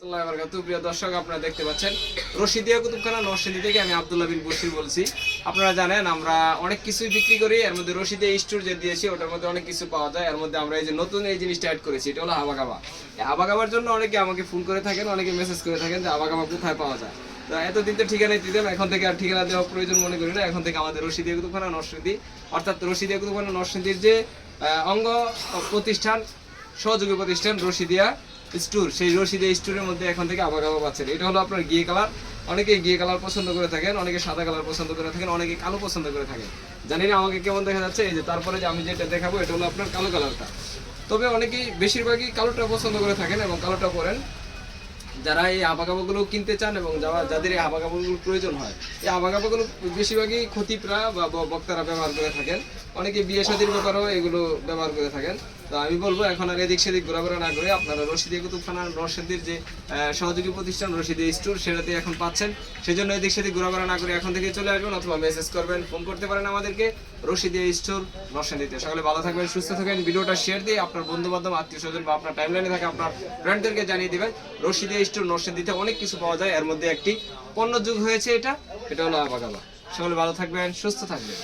রাহমাতুল্লাহি ওয়া বারাকাতুহু। প্রিয় দর্শক, আপনারা দেখতে পাচ্ছেন রশিদিয়া কুতুবখানা নরসিংদী থেকে আমি আব্দুল্লাহ বিন বশির বলছি। আপনারা জানেন আমরা অনেক কিছুই বিক্রি করি, এর মধ্যে রশিদিয়া স্টোর যে দিয়েছি ওটার মধ্যে অনেক কিছু পাওয়া যায়। এর মধ্যে আমরা এই যে নতুন এই জিনিসটা অ্যাড করেছি, এটা হলো হাবাগাবা। এই হাবাগাবার জন্য অনেকে আমাকে ফোন করে থাকেন, অনেকে মেসেজ করে থাকেন যে হাবাগাবা কোথায় পাওয়া যায়। তো এতদিন তো ঠিকানাই দিতাম, এখন থেকে আর ঠিকানা দেওয়া প্রয়োজন মনে করি না। এখন থেকে আমাদের রশিদিয়া কুতুবখানা নরসিংদী, অর্থাৎ রশিদিয়া কুতুবখানা নরসিংদীর যে অঙ্গ প্রতিষ্ঠান, সহযোগী প্রতিষ্ঠান রশিদিয়া স্টোর, সেই রশিদিয়া স্টোরের মধ্যে এখন থেকে হাবাগাবা পাচ্ছেন। এটা হলো আপনার ঘিয়ে কালার, অনেকে ঘিয়ে কালার পছন্দ করে থাকেন, অনেকে সাদা কালার পছন্দ করে থাকেন, অনেকে কালো পছন্দ করে থাকেন। জানি না আমাকে কেমন দেখা যাচ্ছে, এই যে তারপরে যে আমি যেটা দেখাবো এটা হলো আপনার কালো কালারটা। তবে অনেকেই বেশিরভাগই কালোটা পছন্দ করে থাকেন এবং কালোটা পরেন। যারা এই হাবাগাবাগুলো কিনতে চান এবং যাদের এই হাবাগাবাগুলোর প্রয়োজন হয়, এই হাবাগাবাগুলো বেশিরভাগই খতিবরা বা বক্তারা ব্যবহার করে থাকেন। অনেকে বিয়ে শাদীর ব্যাপারেও এগুলো ব্যবহার করে থাকেন। তো আমি বলবো এখন আর এদিক সেদিক ঘোরাঘোরা না করে আপনারা রশিদিয়া কুতুবখানা নরসিংদীর যে সহযোগী প্রতিষ্ঠান রশিদিয়া স্টোর, সেটাতে এখন পাচ্ছেন। সেজন্য এদিক সেদিক ঘোরাঘোরা না করে এখন থেকে চলে আসবেন, অথবা মেসেজ করবেন, ফোন করতে পারেন আমাদেরকে রশিদিয়া স্টোর নরসিংদীতে। সকলে ভালো থাকবেন, সুস্থ থাকবেন। ভিডিওটা শেয়ার দিয়ে আপনার বন্ধু বান্ধব, আত্মীয় স্বজন বা আপনার টাইমলাইনে থাকে আপনার ফ্রেন্ডদেরকে জানিয়ে দিবেন। রশিদিয়া স্টোর নরসিংদীতে অনেক কিছু পাওয়া যায়, এর মধ্যে একটি পণ্য যুগ হয়েছে, এটা হলো হাবাগাবা। সকলে ভালো থাকবেন, সুস্থ থাকবেন।